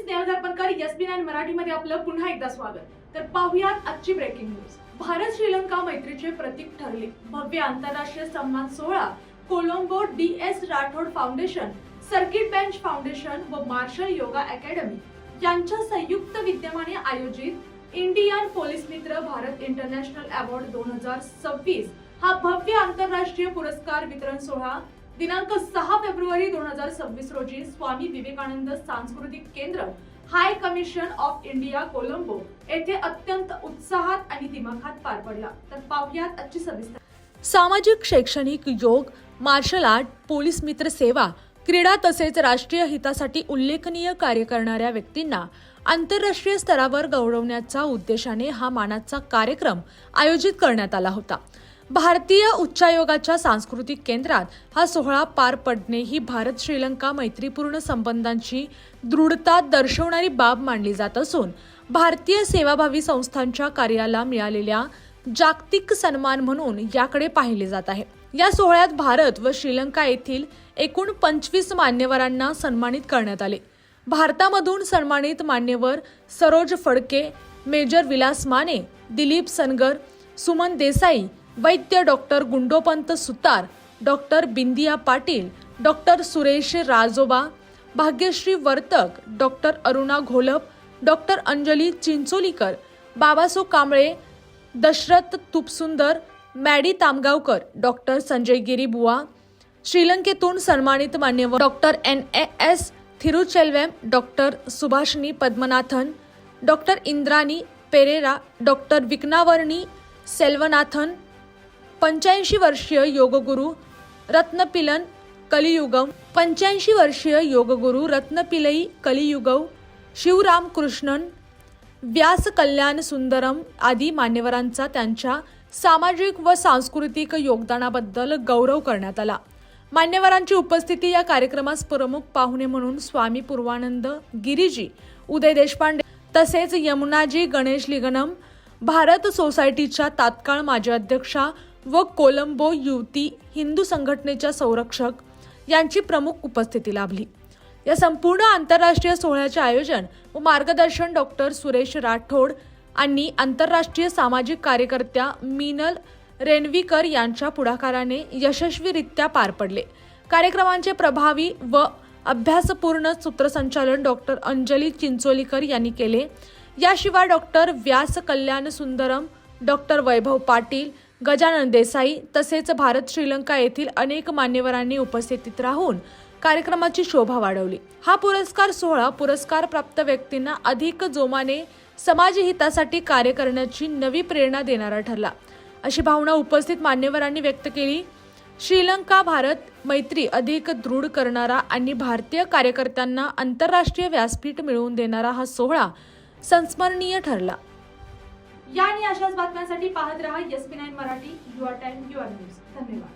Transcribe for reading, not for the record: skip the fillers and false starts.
Snehal दर्पणकर SB9 मराठीमध्ये आपलं पुन्हा एकदा स्वागत। तर पाहूयात आजची ब्रेकिंग न्यूज। भारत श्रीलंका मैत्रीचे प्रतीक ठरले भव्य आंतरराष्ट्रीय सन्मान सोहळा Colombo DS Rathod foundation, circuit bench foundation व मार्शल योगा अकॅडमी यांच्या संयुक्त विद्यमाने आयोजित इंडियन पोलीस मित्र भारत इंटरनॅशनल अवॉर्ड 2026 हा भव्य आंतरराष्ट्रीय पुरस्कार वितरण सोहळा दिनांक 6 फेब्रुवारी 2026 रोजी स्वामी विवेकानंद सांस्कृतिक केंद्र, हाय कमिशन ऑफ इंडिया, कोलंबो येथे अत्यंत उत्साहात आणि दिमाखात पार पडला। तर पाहूयात आजची सविस्तर। सामाजिक, शैक्षणिक, योग, मार्शल आर्ट, पोलीस मित्र सेवा, क्रीडा तसेच राष्ट्रीय हितासाठी उल्लेखनीय कार्य करणाऱ्या व्यक्तींना आंतरराष्ट्रीय स्तरावर गौरवण्याच्या उद्देशाने हा मानाचा कार्यक्रम आयोजित करण्यात आला होता। भारतीय उच्चायोगाच्या सांस्कृतिक केंद्रात हा सोहळा पार पडणे ही भारत श्रीलंका मैत्रीपूर्ण संबंधांची दृढता दर्शवणारी बाब मानली जात असून भारतीय सेवाभावी संस्थांच्या कार्याला मिळालेल्या जागतिक सन्मान म्हणून याकडे पाहिले जात आहे। या सोहळ्यात भारत व श्रीलंका येथील एकूण 25 मान्यवरांना सन्मानित करण्यात आले। भारतामधून सन्मानित मान्यवर सरोज फडके, मेजर विलास माने, दिलीप सनगर, सुमन देसाई, वैद्य doctor Gundopant Sutar, doctor Bindiya Patil, doctor Suresh Rajoba, Bhagyashree Vartak, doctor Aruna Gholap, doctor Anjali Chincholikar, Babaso Kamble, Dashrath Tupsundar, Maddy Tamgaonkar, doctor Sanjay Giribuwa, श्रीलंकेतून सन्मानित मान्यवर doctor NAS Thiruchelvam, doctor Subhashini Padmanathan, doctor Indrani Perera, doctor Vignavarni Selvanathan, 85 वर्षीय योगगुरु रत्नपिलन कलियुगम, 85 वर्षीय योगगुरु रत्नपिलई कलियुगव, शिवराम कृष्णन, व्यास कल्याण सुंदरम आदी मान्यवरांचा त्यांच्या सामाजिक व सांस्कृतिक योगदानाबद्दल गौरव करण्यात आला। मान्यवरांची उपस्थिती या कार्यक्रमास प्रमुख पाहुणे म्हणून स्वामी पूर्वानंद गिरीजी, उदय देशपांडे तसेच यमुनाजी गणेश लिगनम, भारत सोसायटीच्या तात्काळ माजी अध्यक्षा व कोलंबो युवती हिंदू संघटनेच्या संरक्षक यांची प्रमुख उपस्थिती लाभली। या संपूर्ण आंतरराष्ट्रीय सोहळ्याचे आयोजन व मार्गदर्शन डॉक्टर सुरेश राठोड आणि आंतरराष्ट्रीय सामाजिक कार्यकर्त्या मीनल रेणवीकर यांच्या पुढाकाराने यशस्वीरित्या पार पडले। कार्यक्रमांचे प्रभावी व अभ्यासपूर्ण सूत्रसंचालन डॉक्टर अंजली चिंचोलीकर यांनी केले। याशिवाय डॉक्टर व्यास कल्याण सुंदरम, डॉक्टर वैभव पाटील, गजानन देसाई तसेच भारत श्रीलंका येथील अनेक मान्यवरांनी उपस्थितीत राहून कार्यक्रमाची शोभा वाढवली। हा पुरस्कार सोहळा पुरस्कार प्राप्त व्यक्तींना अधिक जोमाने समाजहितासाठी कार्य करण्याची नवी प्रेरणा देणारा ठरला, अशी भावना उपस्थित मान्यवरांनी व्यक्त केली। श्रीलंका भारत मैत्री अधिक दृढ करणारा आणि भारतीय कार्यकर्त्यांना आंतरराष्ट्रीय व्यासपीठ मिळवून देणारा हा सोहळा संस्मरणीय ठरला। या आणि अशाच बातम्यांसाठी पाहत रहा SB9 Marathi, your time your news. धन्यवाद।